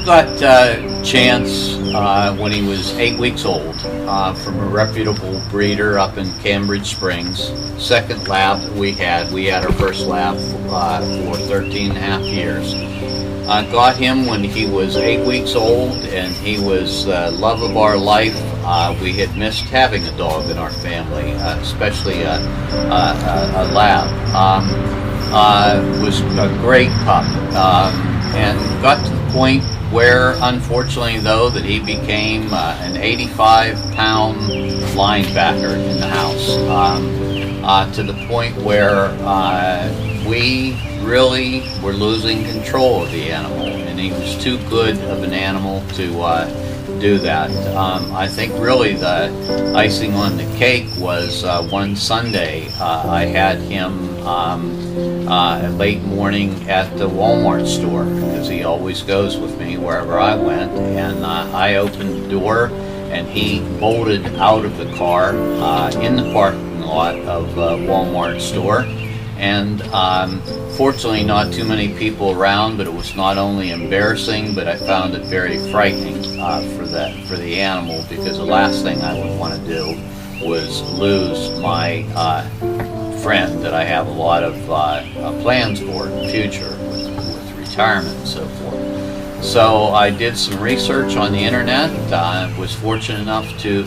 got Chance when he was 8 weeks old from a reputable breeder up in Cambridge Springs. Second lab that we had our first lab for 13 and a half years. Got him when he was 8 weeks old, and he was the love of our life. We had missed having a dog in our family, especially a lab. Was a great pup, and got to the point where, unfortunately though, that he became an 85-pound linebacker in the house, to the point where we really were losing control of the animal, and he was too good of an animal to do that. I think really the icing on the cake was one Sunday I had him late morning at the Walmart store, because he always goes with me wherever I went, and I opened the door and he bolted out of the car in the parking lot of Walmart store. And fortunately not too many people around, but it was not only embarrassing, but I found it very frightening for the animal, because the last thing I would want to do was lose my friend that I have a lot of plans for in the future with retirement and so forth. So I did some research on the internet. Was fortunate enough to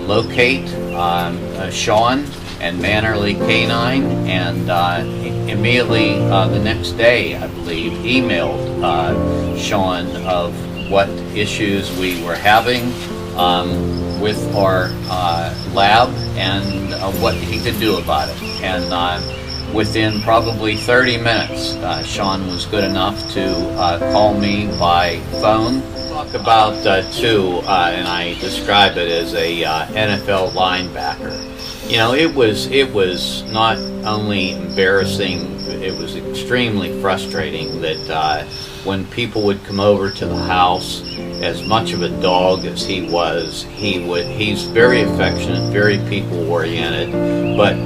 locate Shawn and Mannerly Canine, and immediately the next day, I believe, emailed Shawn of what issues we were having with our lab, and what he could do about it. And within probably 30 minutes, Shawn was good enough to call me by phone. Talk about two, and I describe it as a NFL linebacker. You know, it was not only embarrassing, it was extremely frustrating that when people would come over to the house, as much of a dog as he's very affectionate, very people-oriented, but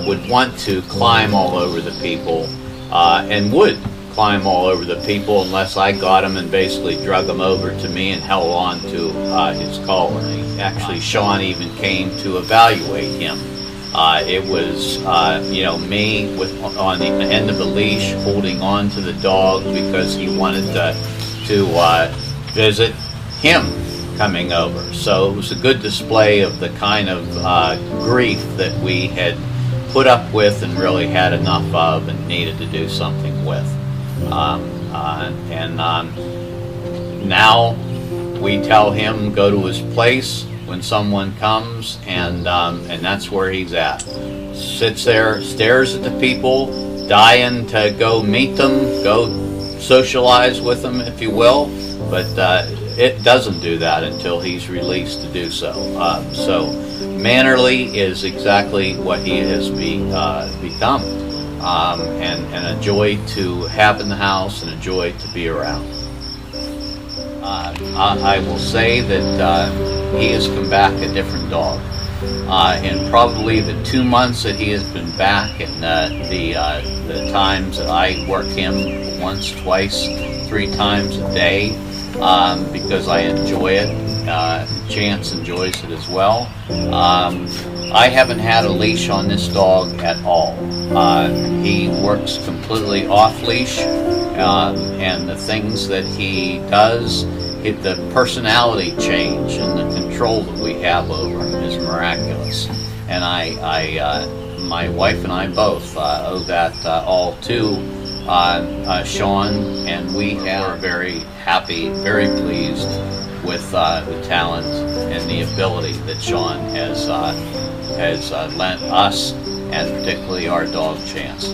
would want to climb all over the people, and would climb all over the people unless I got him and basically drug him over to me and held on to his collar. Actually, Shawn even came to evaluate him. It was, me on the end of the leash holding on to the dog because he wanted to visit him coming over. So it was a good display of the kind of grief that we had put up with and really had enough of and needed to do something with. Now we tell him go to his place when someone comes, and that's where he's at. Sits there, stares at the people, dying to go meet them, go socialize with them, if you will, but it doesn't do that until he's released to do so. So Mannerly is exactly what he has become, and a joy to have in the house and a joy to be around. I will say that he has come back a different dog. In probably the 2 months that he has been back, and the times that I work him once, twice, 3 times a day, because I enjoy it. Chance enjoys it as well. I haven't had a leash on this dog at all. He works completely off leash, and the things that he does, the personality change and the control that we have over him is miraculous. And my wife and I both owe that all to Shawn, and we are very happy, very pleased with the talent and the ability that Shawn has lent us, and particularly our dog Chance.